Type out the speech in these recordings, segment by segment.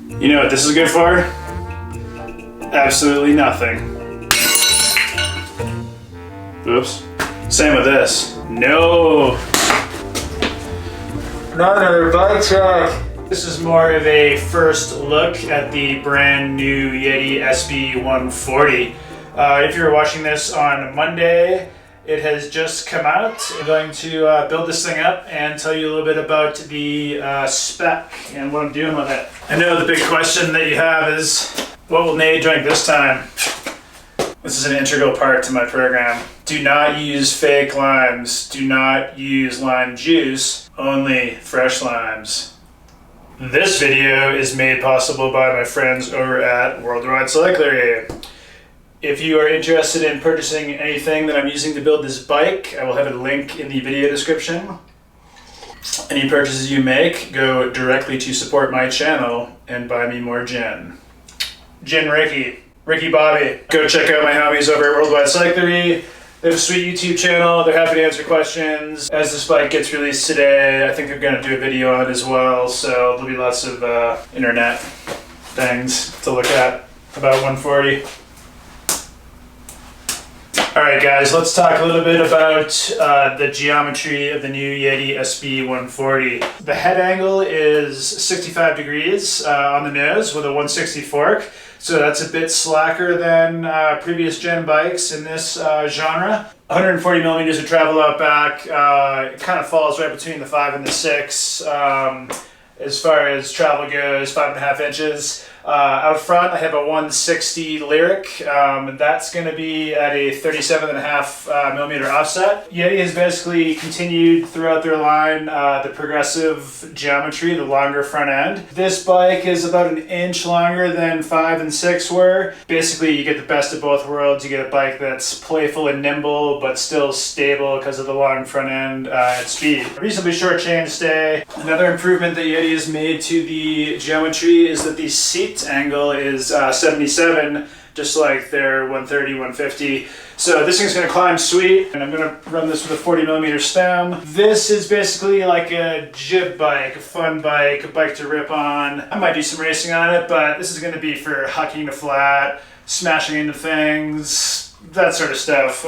You know what this is good for? Absolutely nothing. Oops. Same with this. No. Not another bike check. This is more of a first look at the brand new Yeti SB140. If you're watching this on Monday, it has just come out. I'm going to build this thing up and tell you a little bit about the spec and what I'm doing with it. I know the big question that you have is, what will Nate drink this time? This is an integral part to my program. Do not use fake limes. Do not use lime juice, only fresh limes. This video is made possible by my friends over at Worldwide Cyclery. If you are interested in purchasing anything that I'm using to build this bike, I will have a link in the video description. Any purchases you make go directly to support my channel and buy me more gin. Gin Ricky Bobby. Go check out my homies over at Worldwide Cyclery. They have a sweet YouTube channel. They're happy to answer questions. As this bike gets released today, I think they're going to do a video on it as well, so there'll be lots of internet things to look at about 140. Alright guys, let's talk a little bit about the geometry of the new Yeti SB140. The head angle is 65 degrees on the nose with a 160 fork, so that's a bit slacker than previous gen bikes in this genre. 140 millimeters of travel out back. It kind of falls right between the 5 and the 6 as far as travel goes, 5.5 inches. Out front, I have a 160 Lyric. That's going to be at a 37.5 millimeter offset. Yeti has basically continued throughout their line the progressive geometry, the longer front end. This bike is about an inch longer than 5 and 6 were. Basically, you get the best of both worlds. You get a bike that's playful and nimble, but still stable because of the long front end at speed. A reasonably short chainstay. Another improvement that Yeti has made to the geometry is that the seat angle is 77, just like their 130, 150. So this thing's going to climb sweet, and I'm going to run this with a 40 millimeter stem. This is basically like a jib bike, a fun bike, a bike to rip on. I might do some racing on it, but this is going to be for hucking the flat, smashing into things, that sort of stuff.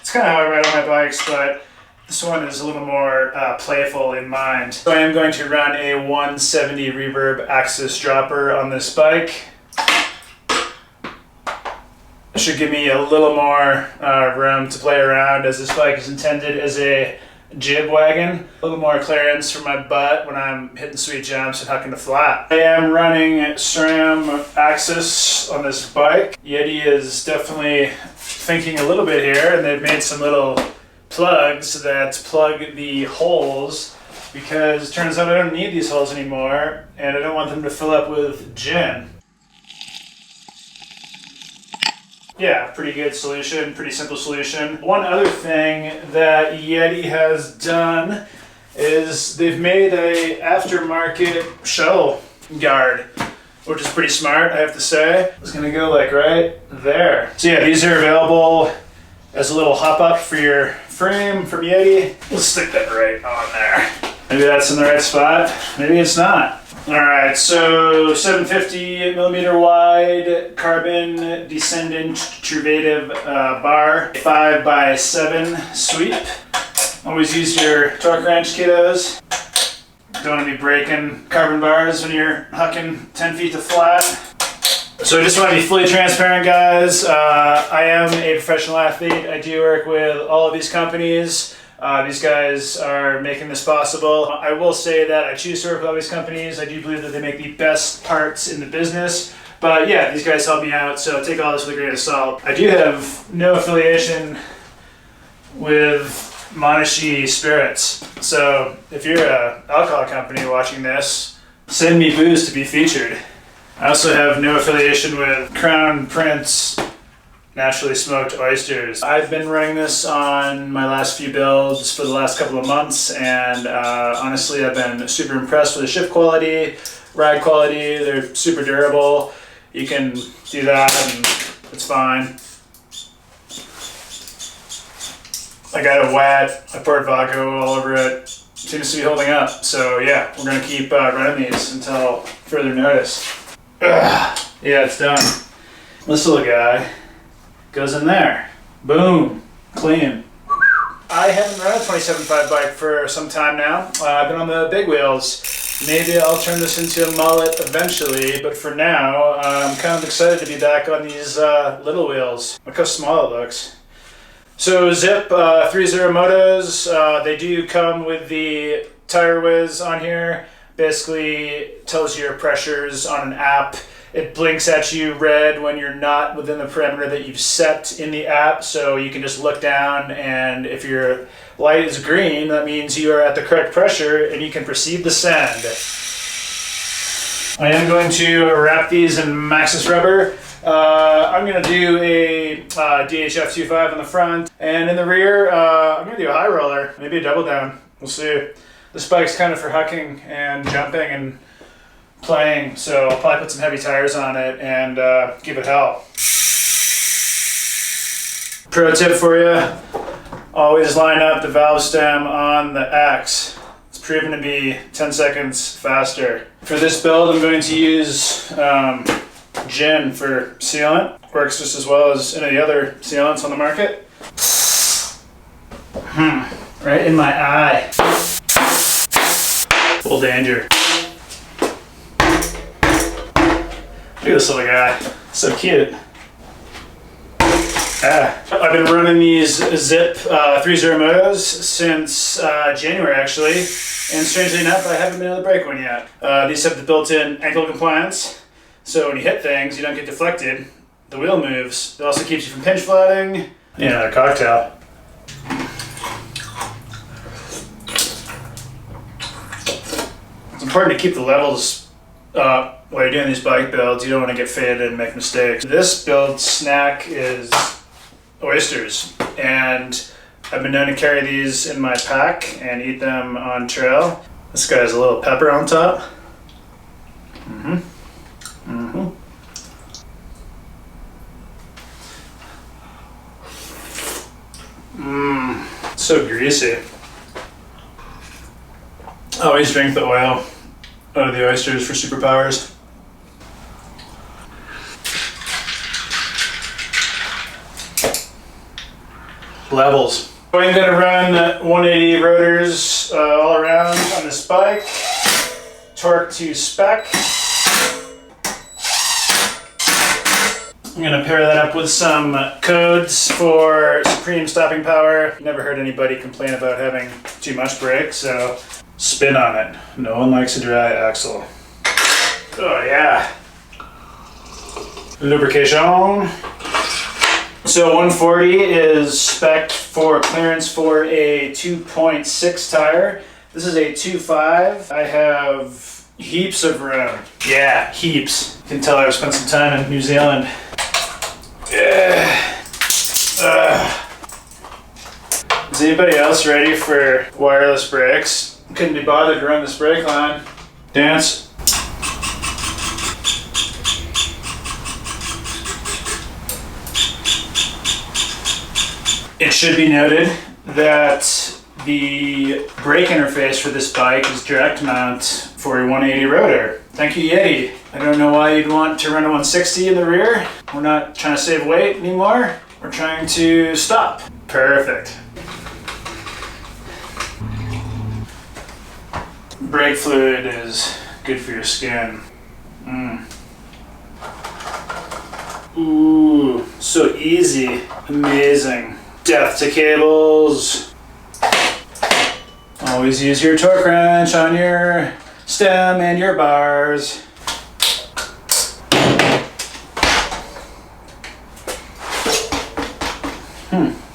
It's kind of how I ride on my bikes, but this one is a little more playful in mind. So I am going to run a 170 reverb axis dropper on this bike. It should give me a little more room to play around, as this bike is intended as a jib wagon. A little more clearance for my butt when I'm hitting sweet jumps and hucking the flat. I am running SRAM axis on this bike. Yeti is definitely thinking a little bit here, and they've made some little plugs that plug the holes, because it turns out I don't need these holes anymore and I don't want them to fill up with gin. Yeah, pretty good solution, pretty simple solution. One other thing that Yeti has done is they've made a aftermarket shuttle guard, which is pretty smart, I have to say. It's gonna go like right there. So yeah, these are available as a little hop up for your frame from Yeti. We'll stick that right on there. Maybe that's in the right spot, maybe it's not. Alright, so 750 millimeter wide carbon descendant turvative bar, 5x7 sweep. Always use your torque wrench, kiddos. Don't want to be breaking carbon bars when you're hucking 10 feet to flat. So I just want to be fully transparent, guys. I am a professional athlete. I do work with all of these companies. These guys are making this possible. I will say that I choose to work with all these companies. I do believe that they make the best parts in the business. But yeah, these guys help me out, so take all this with a grain of salt. I do have no affiliation with Monashee Spirits. So if you're an alcohol company watching this, send me booze to be featured. I also have no affiliation with Crown Prince naturally smoked oysters. I've been running this on my last few builds for the last couple of months, and honestly I've been super impressed with the shift quality, ride quality. They're super durable. You can do that and it's fine. I got it wet, I poured vodka all over it. Seems to be holding up. So yeah, we're gonna keep running these until further notice. Ugh. Yeah, it's done. This little guy goes in there. Boom. Clean. I haven't run a 27.5 bike for some time now. I've been on the big wheels. Maybe I'll turn this into a mullet eventually, but for now, I'm kind of excited to be back on these little wheels. Look how small it looks. So Zip 30 motos, they do come with the tire whiz on here. Basically tells you your pressures on an app. It blinks at you red when you're not within the parameter that you've set in the app, so you can just look down, and if your light is green, that means you are at the correct pressure and you can proceed to send. I am going to wrap these in Maxxis rubber. I'm going to do a DHF 25 on the front, and in the rear, I'm going to do a high roller, maybe a double down. We'll see. This bike's kind of for hucking and jumping and playing, so I'll probably put some heavy tires on it and give it hell. Pro tip for you, always line up the valve stem on the X. It's proven to be 10 seconds faster. For this build, I'm going to use gin for sealant. Works just as well as any of the other sealants on the market. Right in my eye. Full danger. Look at this little guy. So cute. I've been running these Zip 30 motos since January actually, and strangely enough I haven't been able to break one yet. These have the built-in ankle compliance, so when you hit things you don't get deflected, the wheel moves. It also keeps you from pinch flatting. Yeah, a cocktail. It's important to keep the levels while you're doing these bike builds. You don't want to get faded and make mistakes. This build snack is oysters, and I've been known to carry these in my pack and eat them on trail. This guy has a little pepper on top. So greasy. I always drink the oil out of the oysters for superpowers. Levels. I'm going to run 180 rotors all around on this bike. Torque to spec. I'm going to pair that up with some codes for supreme stopping power. Never heard anybody complain about having too much brake, so spin on it. No one likes a dry axle. Oh yeah. Lubrication. So 140 is spec'd for clearance for a 2.6 tire. This is a 2.5. I have heaps of room. Yeah, heaps. You can tell I've spent some time in New Zealand. Is anybody else ready for wireless brakes? Couldn't be bothered to run this brake line. Dance. It should be noted that the brake interface for this bike is direct mount for a 180 rotor. Thank you, Yeti. I don't know why you'd want to run a 160 in the rear. We're not trying to save weight anymore. We're trying to stop. Perfect. Brake fluid is good for your skin. Ooh, so easy. Amazing. Death to cables. Always use your torque wrench on your stem and your bars.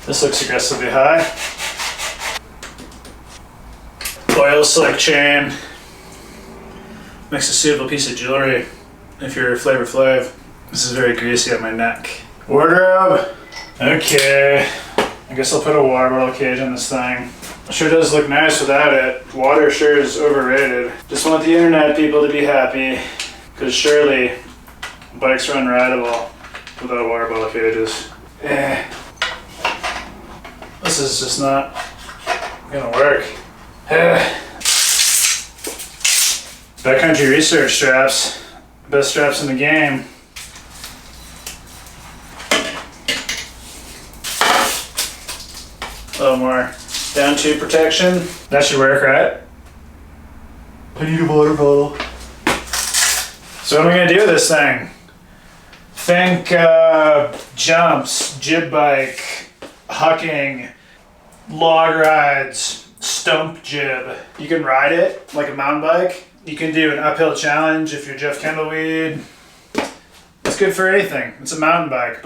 This looks aggressively high. Oil slick chain. Makes a suitable piece of jewelry if you're Flavor Flav. This is very greasy on my neck. Wardrobe. Okay. I guess I'll put a water bottle cage on this thing. Sure does look nice without it. Water sure is overrated. Just want the internet people to be happy, because surely bikes are unrideable without water bottle cages. This is just not gonna work. Backcountry research straps. Best straps in the game. A little more down tube protection. That should work, right? I need a water bottle. So what am I gonna do with this thing? Think jumps, jib bike, hucking, log rides, stump jib. You can ride it like a mountain bike. You can do an uphill challenge if you're Jeff Kendallweed. It's good for anything. It's a mountain bike.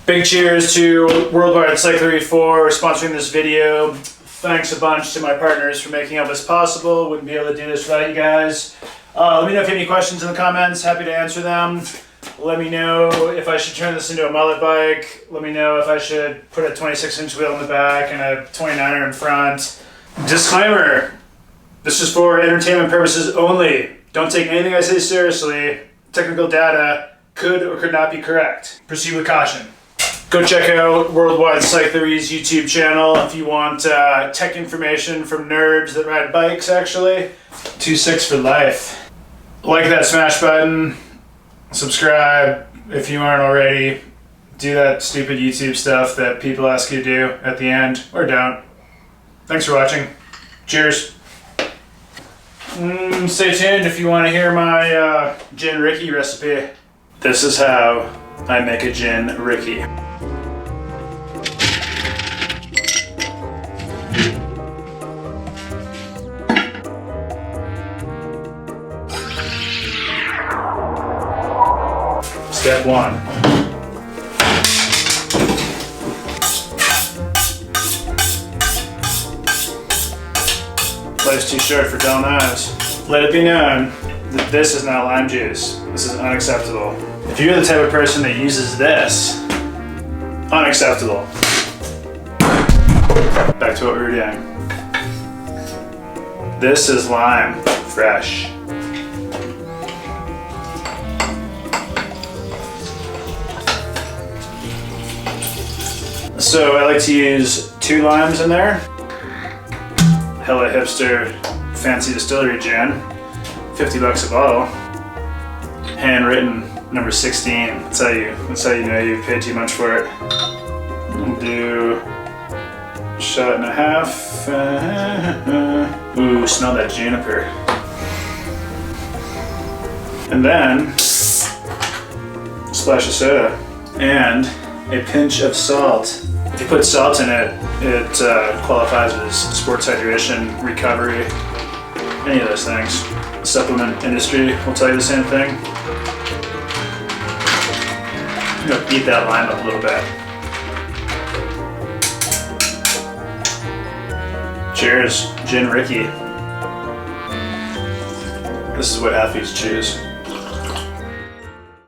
Big cheers to Worldwide Cyclery for sponsoring this video. Thanks a bunch to my partners for making all this possible. Wouldn't be able to do this without you guys. Let me know if you have any questions in the comments. Happy to answer them. Let me know if I should turn this into a mullet bike. Let me know if I should put a 26-inch wheel in the back and a 29er in front. Disclaimer, this is for entertainment purposes only. Don't take anything I say seriously. Technical data could or could not be correct. Proceed with caution. Go check out Worldwide Cyclery's YouTube channel if you want tech information from nerds that ride bikes, actually. 2.6 for life. Like that smash button. Subscribe if you aren't already. Do that stupid YouTube stuff that people ask you to do at the end, or don't. Thanks for watching. Cheers. Stay tuned if you want to hear my gin rickey recipe. This is how I make a gin rickey. Step 1. Life's too short for dull knives. Let it be known that this is not lime juice. This is unacceptable. If you're the type of person that uses this, unacceptable. Back to what we were doing. This is lime, fresh. So I like to use 2 limes in there. Hella hipster, fancy distillery gin. 50 bucks a bottle. Handwritten, number 16. That's how you know you paid too much for it. I'll do a shot and a half. Ooh, smell that juniper. And then a splash of soda and a pinch of salt. If you put salt in it, it qualifies as sports hydration, recovery, any of those things. The supplement industry will tell you the same thing. I'm gonna beat that lime up a little bit. Cheers, gin rickey. This is what athletes choose.